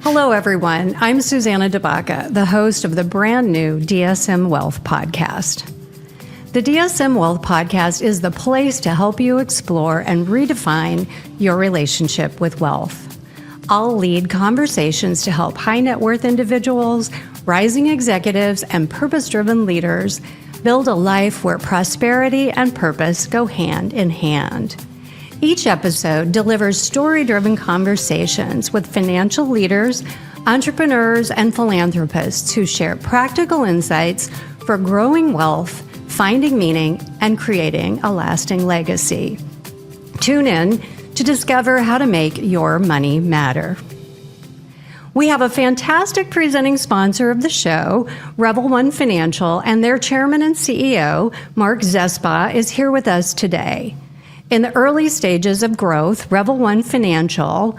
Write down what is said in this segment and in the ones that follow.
Hello, everyone. I'm Susanna DeBaca, the host of the brand new DSM Wealth podcast. The DSM Wealth podcast is the place to help you explore and redefine your relationship with wealth. I'll lead conversations to help high net worth individuals, rising executives, and purpose-driven leaders build a life where prosperity and purpose go hand in hand. Each episode delivers story-driven conversations with financial leaders, entrepreneurs, and philanthropists who share practical insights for growing wealth, finding meaning, and creating a lasting legacy. Tune in to discover how to make your money matter. We have a fantastic presenting sponsor of the show, Revol Financial, and their chairman and CEO, Mark Zesbaugh, is here with us today. In the early stages of growth, Revol Financial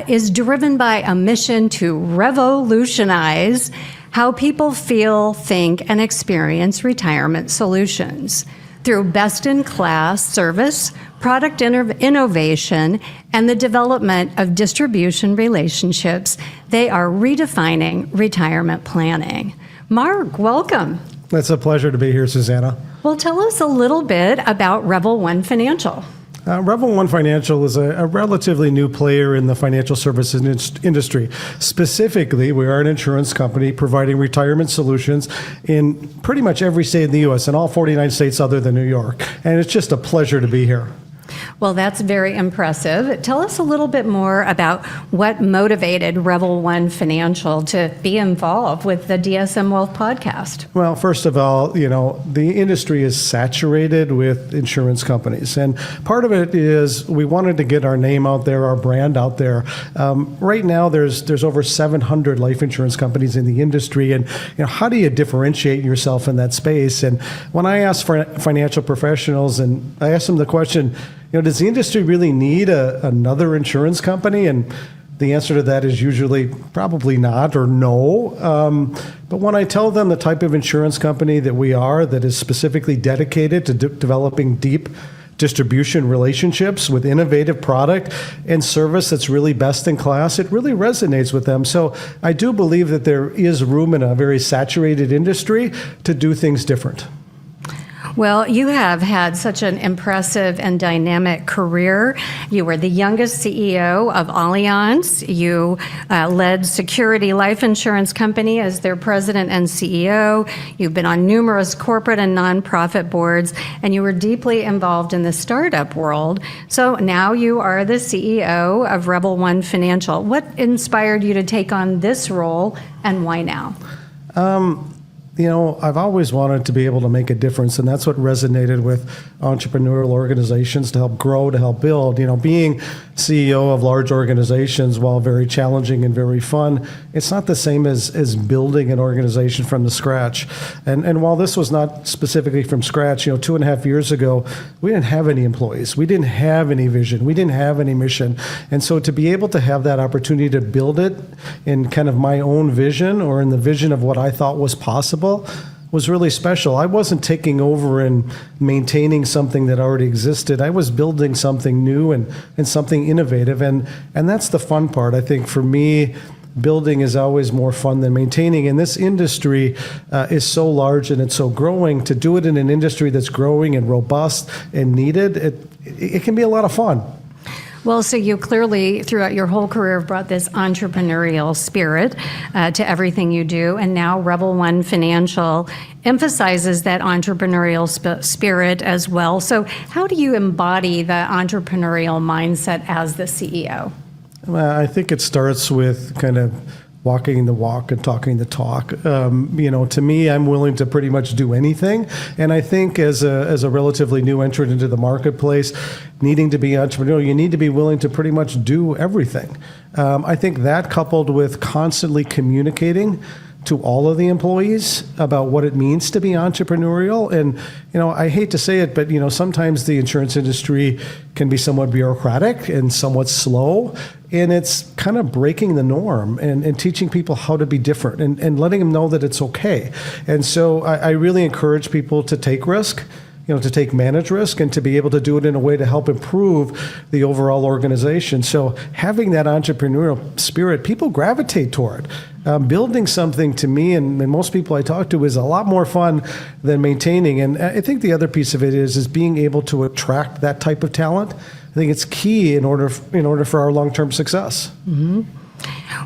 is driven by a mission to revolutionize how people feel, think, and experience retirement solutions. Through best-in-class service, product innovation, and the development of distribution relationships, they are redefining retirement planning. Mark, welcome. It's a pleasure to be here, Susanna. Well, tell us a little bit about Revol Financial. Revol Financial is a relatively new player in the financial services industry. Specifically, we are an insurance company providing retirement solutions in pretty much every state in the U.S., and all 49 states other than New York. And it's just a pleasure to be here. Well, that's very impressive. Tell us a little bit more about what motivated Revol Financial to be involved with the DSM Wealth podcast. Well, first of all, the industry is saturated with insurance companies. And part of it is we wanted to get our name out there, our brand out there. Right now, there's over 700 life insurance companies in the industry. And how do you differentiate yourself in that space? And when I ask for financial professionals, and I ask them the question, does the industry really need another insurance company? And the answer to that is usually probably not or no. But when I tell them the type of insurance company that we are, that is specifically dedicated to developing deep distribution relationships with innovative product and service that's really best in class, it really resonates with them. So I do believe that there is room in a very saturated industry to do things different. Well, you have had such an impressive and dynamic career. You were the youngest CEO of Allianz. You led Security Life Insurance Company as their president and CEO. You've been on numerous corporate and nonprofit boards, and you were deeply involved in the startup world. So now you are the CEO of Revol Financial. What inspired you to take on this role, and why now? I've always wanted to be able to make a difference, and that's what resonated with entrepreneurial organizations to help grow, to help build. Being CEO of large organizations, while very challenging and very fun, it's not the same as building an organization from the scratch. And while this was not specifically from scratch, 2.5 years ago, we didn't have any employees. We didn't have any vision. We didn't have any mission. And so to be able to have that opportunity to build it in kind of my own vision or in the vision of what I thought was possible was really special. I wasn't taking over and maintaining something that already existed. I was building something new and something innovative. And that's the fun part. I think for me, building is always more fun than maintaining. And this industry is so large and it's so growing. To do it in an industry that's growing and robust and needed, it can be a lot of fun. Well, so you clearly, throughout your whole career, have brought this entrepreneurial spirit to everything you do, and now Revol Financial emphasizes that entrepreneurial spirit as well. So how do you embody the entrepreneurial mindset as the CEO? Well, I think it starts with kind of walking the walk and talking the talk. To me, I'm willing to pretty much do anything. And I think as a relatively new entrant into the marketplace, needing to be entrepreneurial, you need to be willing to pretty much do everything. I think that coupled with constantly communicating to all of the employees about what it means to be entrepreneurial. And, I hate to say it, but, sometimes the insurance industry can be somewhat bureaucratic and somewhat slow. And it's kind of breaking the norm and teaching people how to be different and letting them know that it's okay. And so I really encourage people to take risk, to take managed risk and to be able to do it in a way to help improve the overall organization. So having that entrepreneurial spirit, people gravitate toward. Building something, to me and most people I talk to, is a lot more fun than maintaining. And I think the other piece of it is being able to attract that type of talent. I think it's key in order for our long-term success. Mm-hmm.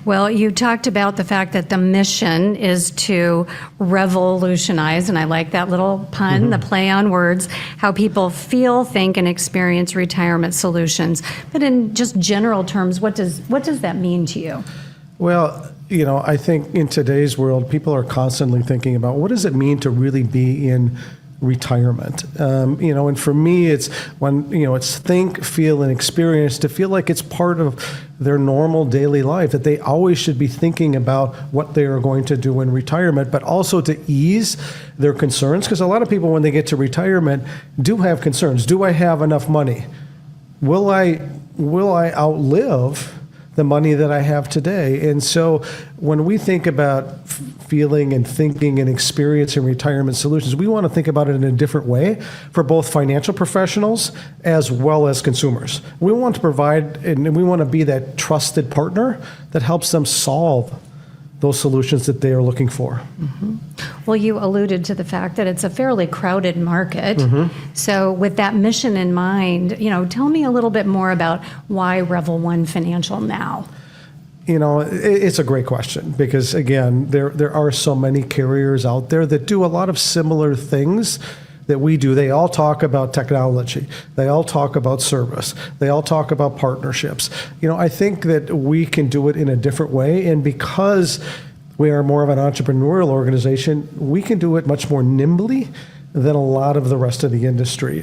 Well, you talked about the fact that the mission is to revolutionize, and I like that little pun, the play on words, how people feel, think, and experience retirement solutions. But in just general terms, what does that mean to you? Well, I think in today's world, people are constantly thinking about what does it mean to really be in retirement. And for me, it's when, it's think, feel, and experience, to feel like it's part of their normal daily life, that they always should be thinking about what they are going to do in retirement, but also to ease their concerns. Because a lot of people, when they get to retirement, do have concerns. Do I have enough money? Will I outlive the money that I have today? And so when we think about feeling and thinking and experiencing retirement solutions, we want to think about it in a different way for both financial professionals as well as consumers. We want to provide, and we want to be that trusted partner that helps them solve those solutions that they are looking for. Mm-hmm. Well, you alluded to the fact that it's a fairly crowded market. Mm-hmm. So with that mission in mind, tell me a little bit more about why Revol One Financial now. It's a great question because, again, there are so many carriers out there that do a lot of similar things that we do. They all talk about technology. They all talk about service. They all talk about partnerships. I think that we can do it in a different way. And because we are more of an entrepreneurial organization, we can do it much more nimbly than a lot of the rest of the industry.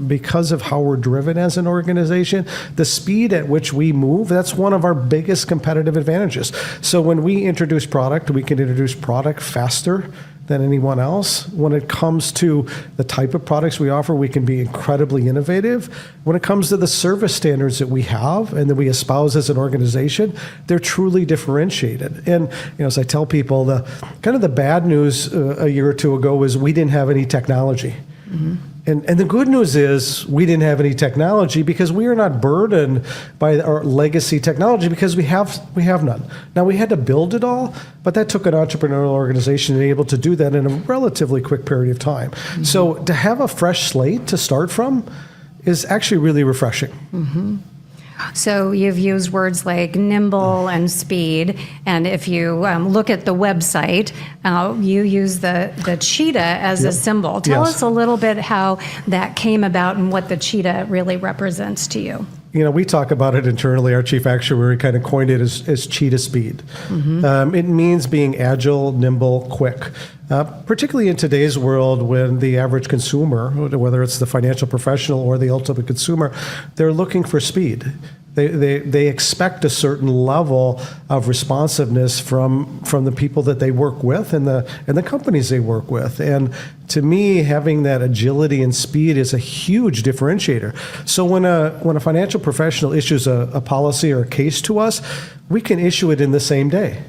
Because of how we're driven as an organization, the speed at which we move, that's one of our biggest competitive advantages. So when we introduce product, we can introduce product faster than anyone else. When it comes to the type of products we offer, we can be incredibly innovative. When it comes to the service standards that we have and that we espouse as an organization, they're truly differentiated. And as I tell people, the kind of the bad news a year or two ago was we didn't have any technology. Mm-hmm. And the good news is we didn't have any technology because we are not burdened by our legacy technology because we have none. Now, we had to build it all, but that took an entrepreneurial organization to be able to do that in a relatively quick period of time. Mm-hmm. So to have a fresh slate to start from is actually really refreshing. Mm-hmm. So you've used words like nimble and speed, and if you look at the website, you use the cheetah as a symbol. Tell us a little bit how that came about and what the cheetah really represents to you. We talk about it internally. Our chief actuary kind of coined it as cheetah speed. Mm-hmm. It means being agile, nimble, quick. Particularly in today's world when the average consumer, whether it's the financial professional or the ultimate consumer, they're looking for speed. They expect a certain level of responsiveness from the people that they work with and the companies they work with. And to me, having that agility and speed is a huge differentiator. So when a financial professional issues a policy or a case to us, we can issue it in the same day.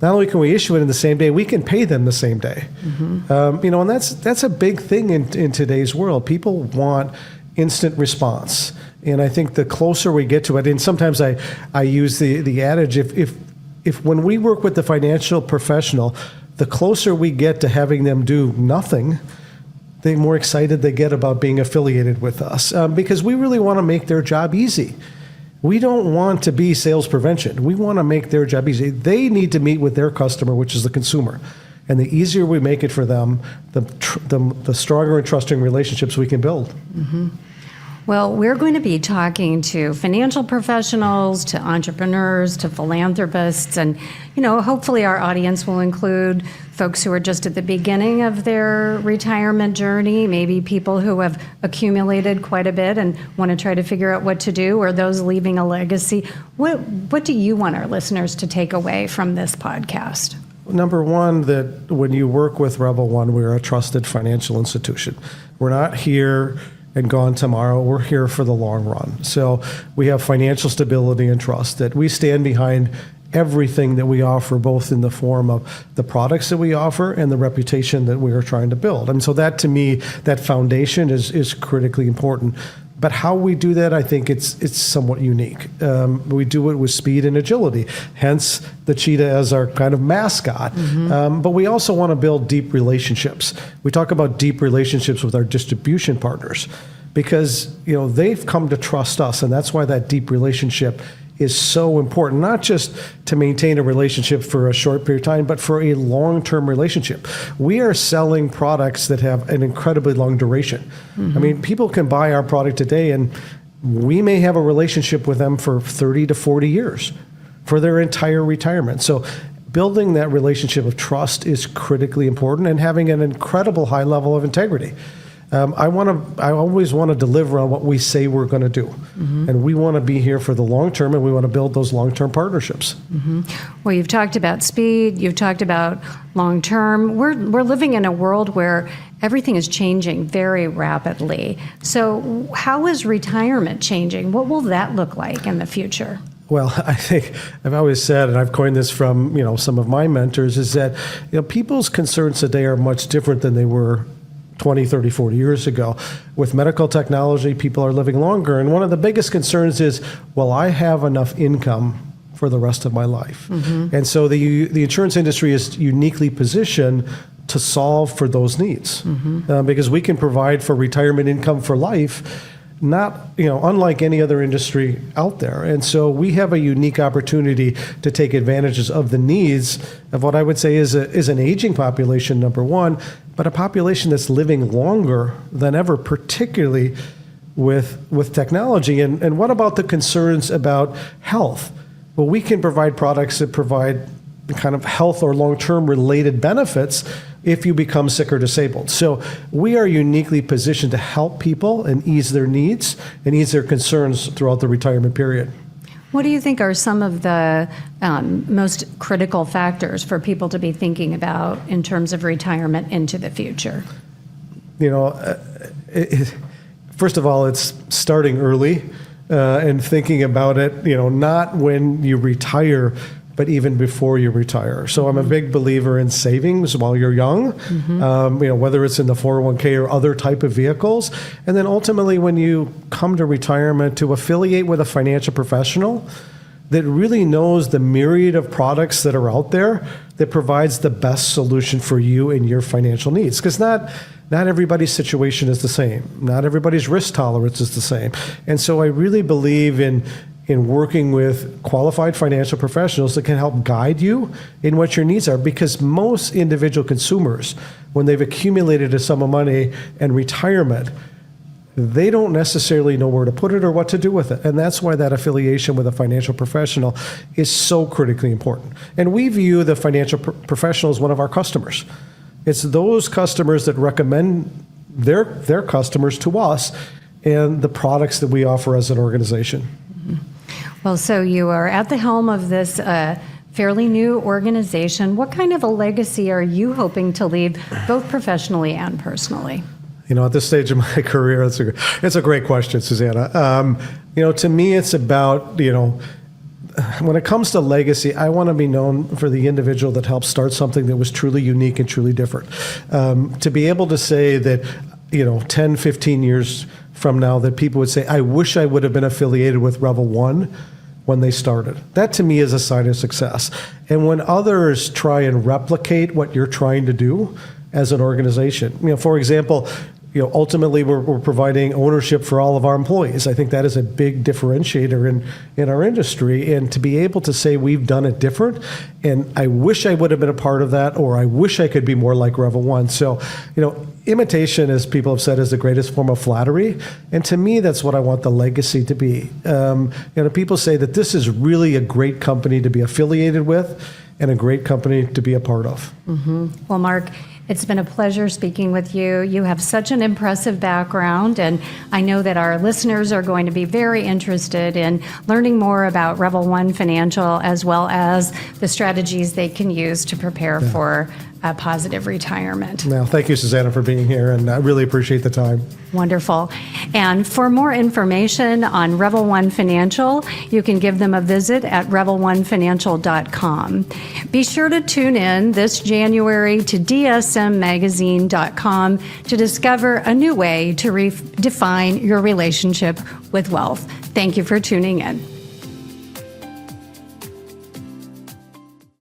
Not only can we issue it in the same day, we can pay them the same day. Mm-hmm. And that's a big thing in today's world. People want instant response. And I think the closer we get to it, and sometimes I use the adage, if when we work with the financial professional, the closer we get to having them do nothing, the more excited they get about being affiliated with us. Because we really want to make their job easy. We don't want to be sales prevention. We want to make their job easy. They need to meet with their customer, which is the consumer. And the easier we make it for them, the stronger and trusting relationships we can build. Mm-hmm. Well, we're going to be talking to financial professionals, to entrepreneurs, to philanthropists, and, hopefully our audience will include folks who are just at the beginning of their retirement journey, maybe people who have accumulated quite a bit and want to try to figure out what to do, or those leaving a legacy. What do you want our listeners to take away from this podcast? Number one, that when you work with Revol One, we're a trusted financial institution. We're not here and gone tomorrow. We're here for the long run. So we have financial stability and trust that we stand behind everything that we offer, both in the form of the products that we offer and the reputation that we are trying to build. And so that, to me, that foundation is critically important. But how we do that, I think it's somewhat unique. We do it with speed and agility, hence the cheetah as our kind of mascot. But we also want to build deep relationships. We talk about deep relationships with our distribution partners because they've come to trust us, and that's why that deep relationship is so important, not just to maintain a relationship for a short period of time, but for a long-term relationship. We are selling products that have an incredibly long duration. I mean, people can buy our product today, and we may have a relationship with them for 30 to 40 years for their entire retirement. So building that relationship of trust is critically important, and having an incredible high level of integrity. I always want to deliver on what we say we're going to do. And we want to be here for the long term, and we want to build those long-term partnerships. Well, you've talked about speed, you've talked about long term. We're living in a world where everything is changing very rapidly. So how is retirement changing? What will that look like in the future? Well, I think I've always said, and I've coined this from some of my mentors, is that people's concerns today are much different than they were 20, 30, 40 years ago. With medical technology, people are living longer. And one of the biggest concerns is, will I have enough income for the rest of my life? And so the insurance industry is uniquely positioned to solve for those needs because we can provide for retirement income for life, not, unlike any other industry out there. And so we have a unique opportunity to take advantages of the needs of what I would say is an aging population, number one, but a population that's living longer than ever, particularly with technology. And what about the concerns about health? Well, we can provide products that provide kind of health or long-term related benefits if you become sick or disabled. So we are uniquely positioned to help people and ease their needs and ease their concerns throughout the retirement period. What do you think are some of the most critical factors for people to be thinking about in terms of retirement into the future? First of all, it's starting early and thinking about it, not when you retire, but even before you retire. So I'm a big believer in savings while you're young, whether it's in the 401k or other type of vehicles. And then ultimately, when you come to retirement, to affiliate with a financial professional that really knows the myriad of products that are out there that provides the best solution for you and your financial needs. Because not everybody's situation is the same. Not everybody's risk tolerance is the same. And so I really believe in working with qualified financial professionals that can help guide you in what your needs are, because most individual consumers, when they've accumulated a sum of money and retirement, they don't necessarily know where to put it or what to do with it. And that's why that affiliation with a financial professional is so critically important. And we view the financial professional as one of our customers. It's those customers that recommend their customers to us and the products that we offer as an organization. Well, so you are at the helm of this fairly new organization. What kind of a legacy are you hoping to leave, both professionally and personally? At this stage of my career, it's a great question, Susanna. To me, it's about, when it comes to legacy, I want to be known for the individual that helped start something that was truly unique and truly different. To be able to say that, 10, 15 years from now, that people would say, I wish I would have been affiliated with Revol 1 when they started. That to me is a sign of success. And when others try and replicate what you're trying to do as an organization, for example, ultimately we're providing ownership for all of our employees. I think that is a big differentiator in our industry. And to be able to say we've done it different, and I wish I would have been a part of that, or I wish I could be more like Revol 1. So, imitation, as people have said, is the greatest form of flattery. And to me, that's what I want the legacy to be. People say that this is really a great company to be affiliated with and a great company to be a part of. Well, Mark, it's been a pleasure speaking with you. You have such an impressive background, and I know that our listeners are going to be very interested in learning more about Revol 1 Financial, as well as the strategies they can use to prepare for a positive retirement. Well, thank you, Susanna, for being here, and I really appreciate the time. Wonderful. And for more information on Revol One Financial, you can give them a visit at revolonefinancial.com. Be sure to tune in this January to dsmmagazine.com to discover a new way to redefine your relationship with wealth. Thank you for tuning in.